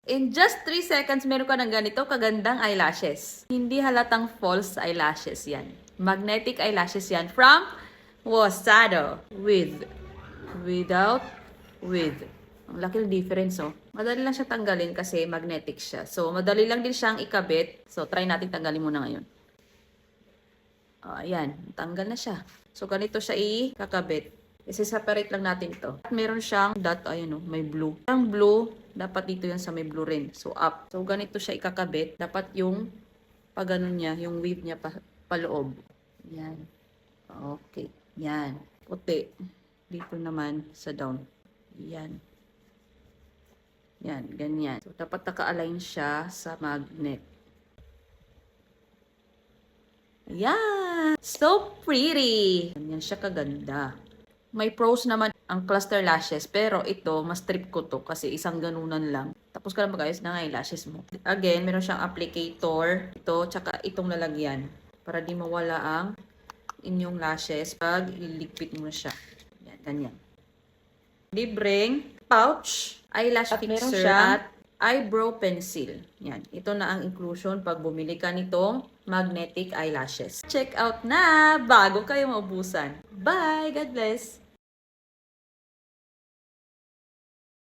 In just 3 seconds, meron ka ng ganito kagandang eyelashes. Hindi halatang false eyelashes yan. Magnetic eyelashes yan from Wasado. Without, with. Ang laki ng difference, oh. Madali lang siya tanggalin kasi magnetic siya. So, madali lang din siyang ikabit. So, try natin tanggalin muna ngayon. Ayan, tanggal na siya. So, ganito siya ikakabit. I-separate lang natin ito. At meron siyang dot, ayun, oh, may blue. Ang blue, dapat dito yan sa may blue rin. So, up. So, ganito siya ikakabit. Dapat yung pag-ganon niya, yung weave niya paloob. Yan. Okay. Yan. Puti. Dito naman sa down. Yan. Yan. Ganyan. So, dapat naka-align siya sa magnet. Yan. So pretty. Ganyan siya kaganda. May pros naman ang cluster lashes, pero ito, mas trip ko to kasi isang ganunan lang. Tapos ka na mag-ayos ng eyelashes mo. Again, meron siyang applicator. Ito, tsaka itong lalagyan. Para di mawala ang inyong lashes pag iligpit mo na siya. Yan, ganyan. Libreng pouch, eyelash fixer, at eyebrow pencil. Yan. Ito na ang inclusion pag bumili ka nitong magnetic eyelashes. Check out na bago kayo maubusan. Bye! God bless!